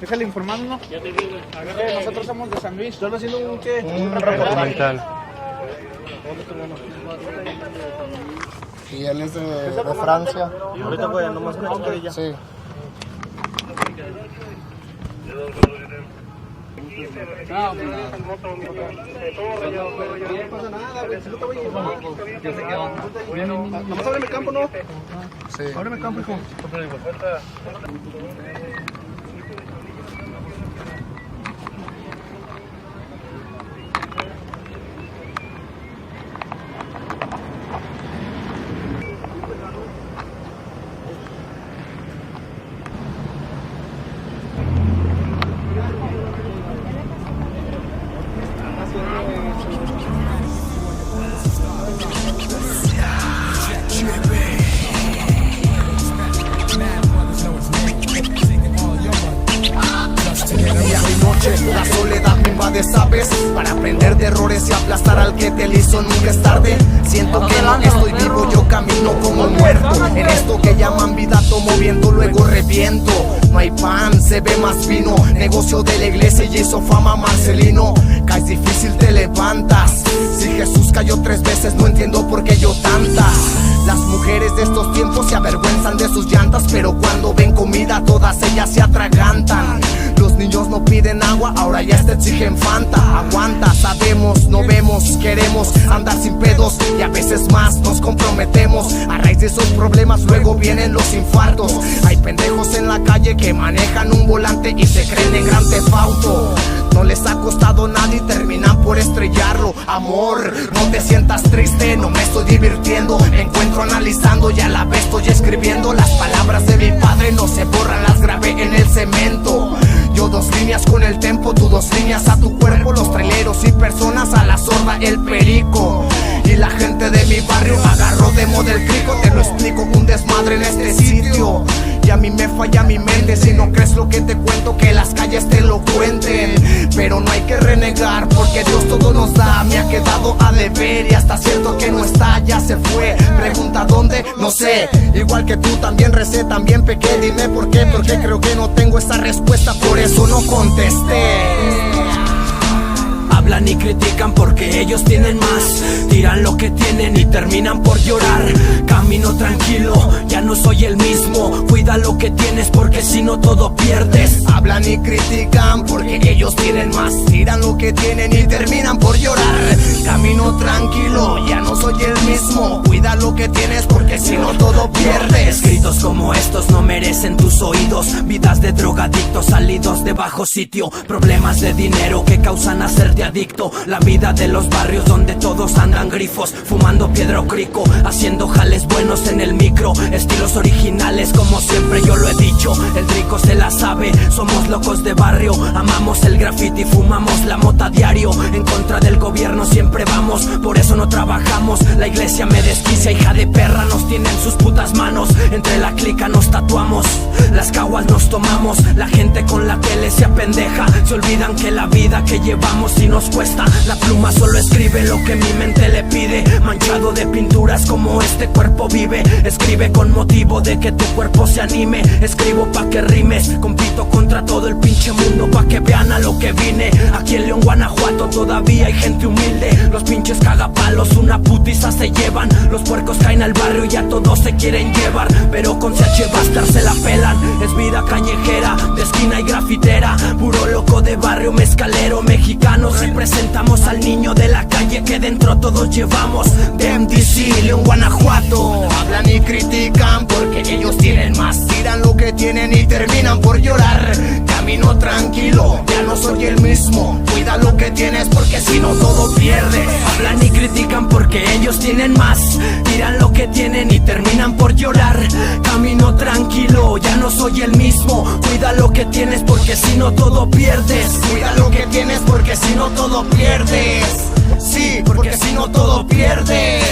Déjale informarnos. Nosotros somos de San Luis. ¿Están haciendo un qué? Un reportaje. Y él es de Francia. Ahorita voy a nomás una chiquilla. Sí. No pasa nada, güey. Si no te voy a llevar. Nomás ábreme campo, ¿no? Sí. Ábreme campo, hijo. La soledad me invade, ¿sabes? Para aprender de errores y aplastar al que te lo hizo. Nunca es tarde. Siento que no estoy vivo, yo camino como muerto. En esto que llaman vida tomo viento, luego reviento. No hay pan, se ve más vino. Negocio de la iglesia y hizo fama Marcelino. Caes difícil, te levantas. Si Jesús cayó 3 veces, no entiendo por qué yo tantas. Las mujeres de estos tiempos se avergüenzan de sus llantas, pero cuando ven comida todas ellas se atragantan. Los niños no piden agua, ahora ya te exigen Fanta. Aguanta, sabemos, no vemos, queremos andar sin pedos y a veces más nos comprometemos. A raíz de esos problemas luego vienen los infartos. Hay pendejos en la calle que manejan un volante y se creen en Gran Theft Auto. No les ha costado nada y terminan por estrellarlo. Amor, no te sientas triste, no me estoy divirtiendo. Me encuentro analizando y a la vez estoy escribiendo. Las palabras de mi padre no se borran, las grabé en el cemento. Yo 2 líneas con el tempo, tú 2 líneas a tu cuerpo. Los traileros y personas, a la sorda el perico. Y la gente de mi barrio agarró de moda el crico. Te lo explico, un desmadre en este sitio. Y a mí me falla mi mente si no crees lo que te cuento, que las calles te lo cuenten. Pero no hay que renegar porque Dios todo nos da. Me ha quedado a deber y hasta cierto que no está, ya se fue. Pregunta dónde, no sé. Igual que tú también recé, también pequé. Dime por qué, porque creo que no tengo esa respuesta, por eso no contesté. Hablan y critican porque ellos tienen más. Tiran lo que tienen y terminan por llorar. Camino tranquilo, ya no soy el mismo. Cuida lo que tienes porque si no todo pierdes. Hablan y critican porque ellos tienen más. Tiran lo que tienen y terminan por llorar. Camino tranquilo, ya no soy el mismo. Cuida lo que tienes porque si no todo pierdes. Escritos como estos no merecen tus oídos. Vidas de drogadictos salidos de bajo sitio. Problemas de dinero que causan hacerte adicto. La vida de los barrios donde todos andan grifos, fumando piedra o crico, haciendo jales buenos en el micro. Estilos originales como siempre yo lo he dicho. El rico se la sabe, somos locos de barrio. Amamos el graffiti, fumamos la mota diario. En contra del gobierno siempre vamos, por eso no trabajamos. La iglesia me desquicia, hija de perra, nos tiene en sus putas manos. Entre la clica nos tatuamos, las caguas nos tomamos. La gente con la tele se apendeja, se olvidan que la vida que llevamos si nos cuesta. La pluma solo escribe lo que mi mente le pide, manchado de pinturas como este cuerpo vive. Escribe con motivo de que tu cuerpo se anime. Escribo pa' que rimes, compito contra todo el pinche mundo pa' que vean a lo que vine. Aquí en León, Guanajuato todavía hay gente humilde. Los pinches cagapalos una putiza se llevan. Los puercos caen al barrio y a todos se quieren llevar, pero con CH Bastard se la pelan. Es vida callejera, de esquina y grafitera. Puro loco de barrio, mezcalero, mexicanos. Representamos al niño de la calle que dentro todos llevamos. De MDC, León, Guanajuato. Hablan y critican porque ellos tienen más. Tiran lo que tienen y terminan por llorar. Camino tranquilo, ya no soy el mismo. Cuida lo que tienes porque si no todo pierdes. Hablan y critican porque ellos tienen más. Tiran lo que tienen y terminan por llorar. Camino tranquilo, ya no soy el mismo. Cuida lo que tienes porque si no todo pierdes. Cuida lo que tienes porque si no todo pierdes. Sí, porque si no todo pierdes.